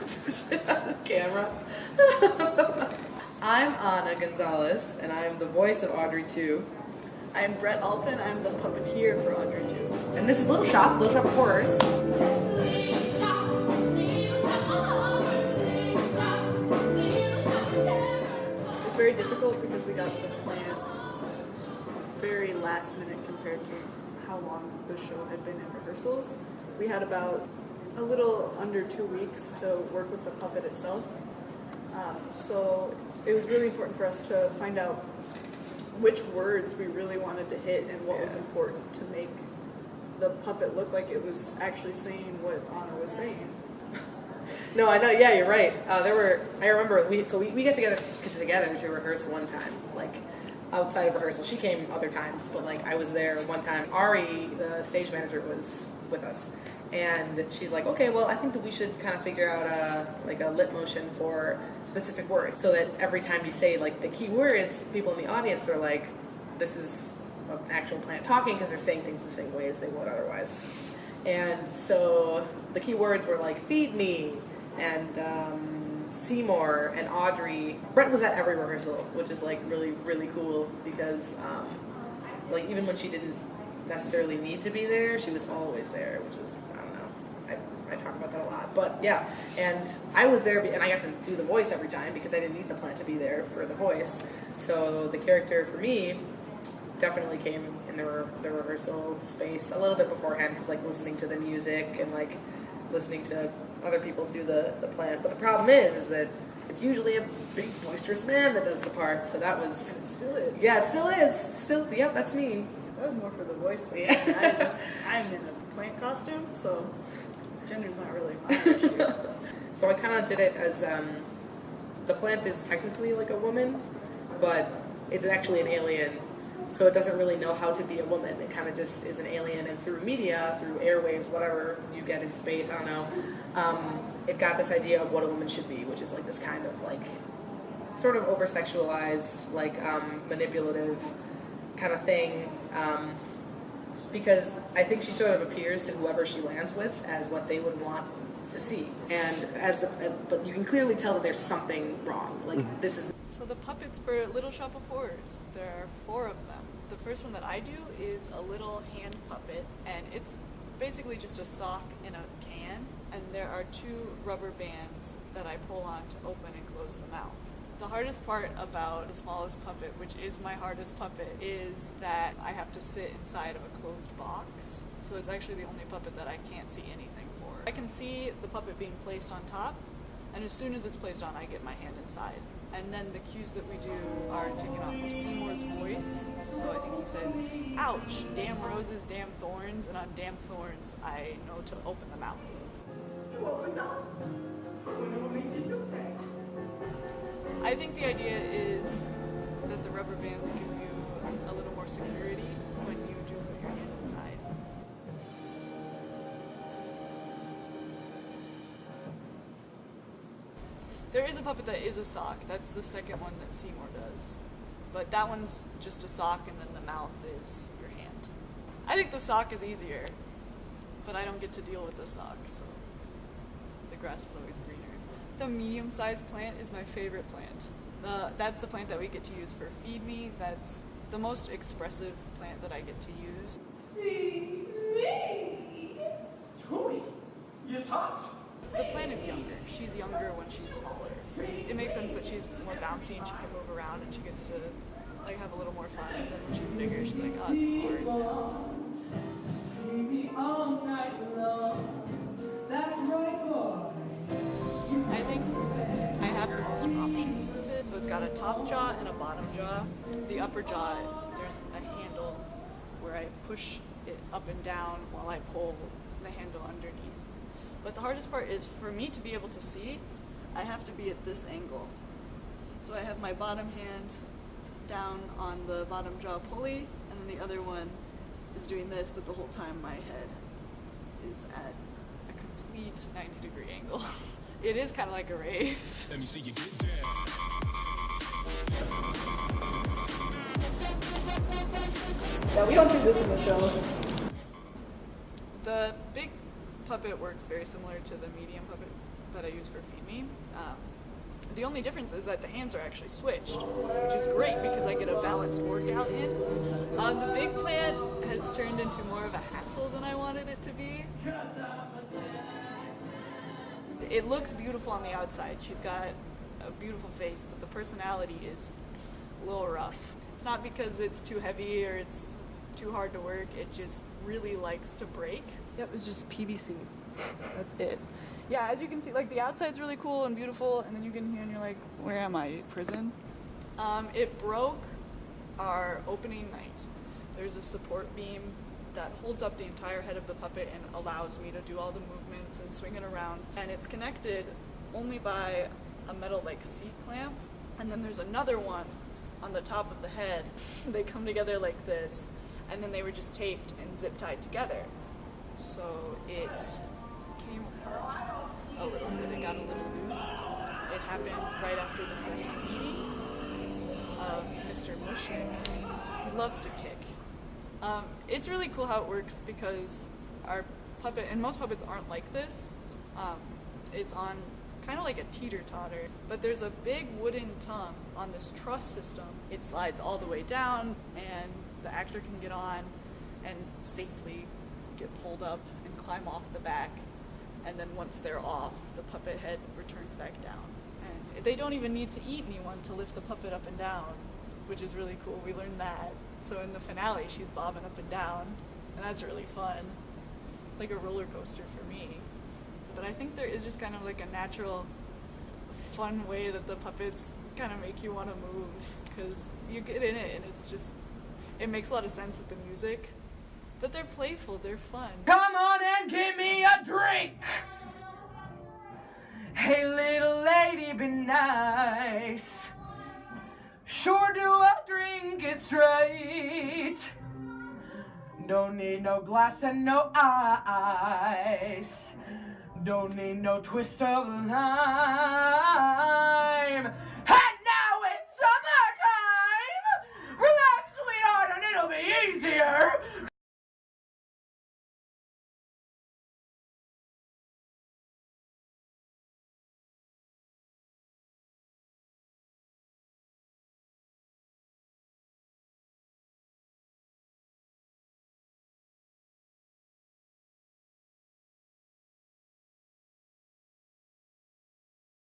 shit on the camera. I'm Hanna Gonzalez, and I'm the voice of Audrey II. I'm Brette Olpin. I'm the puppeteer for Audrey II. And this is Little Shop of Horrors. It's very difficult because we got the plan very last minute compared to how long the show had been in rehearsals. We had about a little under 2 weeks to work with the puppet itself. So it was really important for us to find out which words we really wanted to hit and what was important to make the puppet look like it was actually saying what Anna was saying. No, I know. Yeah, you're right. I remember we get together to rehearse one time, like outside of rehearsal. She came other times, but like I was there one time. Ari, the stage manager, was with us, and she's like, "Okay, well, I think that we should kind of figure out a lip motion for specific words, so that every time you say like the key words, people in the audience are like, this is an actual plant talking because they're saying things the same way as they would otherwise." And so the key words were like "feed me" and Seymour and Audrey. Brette was at every rehearsal, which is like really, really cool because like even when she didn't necessarily need to be there, she was always there, which was, I don't know, I talk about that a lot. But yeah, and I was there and I got to do the voice every time because I didn't need the plant to be there for the voice. So the character for me definitely came in the rehearsal space a little bit beforehand because like listening to the music and like listening to other people do the plant. But the problem is that it's usually a big boisterous man that does the part. So that was... It still is. Yeah, it still is. Still, yep, that's me. That was more for the voice thing. Yeah. I'm in a plant costume, so gender's not really my issue. So I kind of did it as the plant is technically like a woman, but it's actually an alien. So it doesn't really know how to be a woman. It kind of just is an alien, and through media, through airwaves, whatever you get in space, I don't know, it got this idea of what a woman should be, which is like this kind of like sort of over-sexualized, like manipulative kind of thing, because I think she sort of appears to whoever she lands with as what they would want to see, and but you can clearly tell that there's something wrong. Like this is. So the puppets for Little Shop of Horrors, there are 4 of them. The first one that I do is a little hand puppet, and it's basically just a sock in a can, and there are 2 rubber bands that I pull on to open and close the mouth. The hardest part about the smallest puppet, which is my hardest puppet, is that I have to sit inside of a closed box. So it's actually the only puppet that I can't see anything for. I can see the puppet being placed on top, and as soon as it's placed on, I get my hand inside. And then the cues that we do are taken off of Seymour's voice. So I think he says, "Ouch, damn roses, damn thorns," and on damn thorns, I know to open the mouth. You opened up. When did you do that? I think the idea is that the rubber bands give you a little more security when you do put your hand inside. There is a puppet that is a sock. That's the second one that Seymour does. But that one's just a sock, and then the mouth is your hand. I think the sock is easier, but I don't get to deal with the sock, so the grass is always greener. The medium-sized plant is my favorite plant. That's the plant that we get to use for Feed Me. That's the most expressive plant that I get to use. Feed me. Tui, you touched. The plant is younger. She's younger when she's smaller. It makes sense that she's more bouncy and she can move around and she gets to like have a little more fun. And then when she's bigger, she's like, oh, it's boring. Feed me all night long. That's right, boy. I think I have the most options with it. So it's got a top jaw and a bottom jaw. The upper jaw, there's a handle where I push it up and down while I pull the handle underneath. But the hardest part is for me to be able to see, I have to be at this angle. So I have my bottom hand down on the bottom jaw pulley, and then the other one is doing this, but the whole time my head is at a complete 90-degree angle. It is kind of like a rave. Let me see you get down. Yeah, we don't do this in the show. The big puppet works very similar to the medium puppet that I use use for Feed Me. The only difference is that the hands are actually switched, which is great because I get a balanced workout in. The big plant has turned into more of a hassle than I wanted it to be. It looks beautiful on the outside. She's got a beautiful face, but the personality is a little rough. It's not because it's too heavy or it's too hard to work, it just really likes to break. Yep, it's just PVC. That's it. Yeah, as you can see, like the outside's really cool and beautiful, and then you get in here and you're like, where am I? Prison? It broke our opening night. There's a support beam that holds up the entire head of the puppet and allows me to do all the movements and swing it around. And it's connected only by a metal like C-clamp. And then there's another one on the top of the head. They come together like this, and then they were just taped and zip tied together. So it came apart a little bit. It got a little loose. It happened right after the first feeding of Mr. Mushnick. He loves to kick. It's really cool how it works because our puppet, and most puppets aren't like this. It's on kind of like a teeter-totter, but there's a big wooden tongue on this truss system. It slides all the way down, and the actor can get on and safely get pulled up and climb off the back. And then once they're off, the puppet head returns back down. And they don't even need to eat anyone to lift the puppet up and down, which is really cool. We learned that. So in the finale, she's bobbing up and down, and that's really fun. It's like a roller coaster for me. But I think there is just kind of like a natural, fun way that the puppets kind of make you want to move, because you get in it and it's just, it makes a lot of sense with the music. But they're playful, they're fun. Come on and give me a drink. Hey little lady, be nice. Sure do I drink it straight. Don't need no glass and no ice. Don't need no twist of lime. And now it's summertime. Relax, sweetheart, and it'll be easier.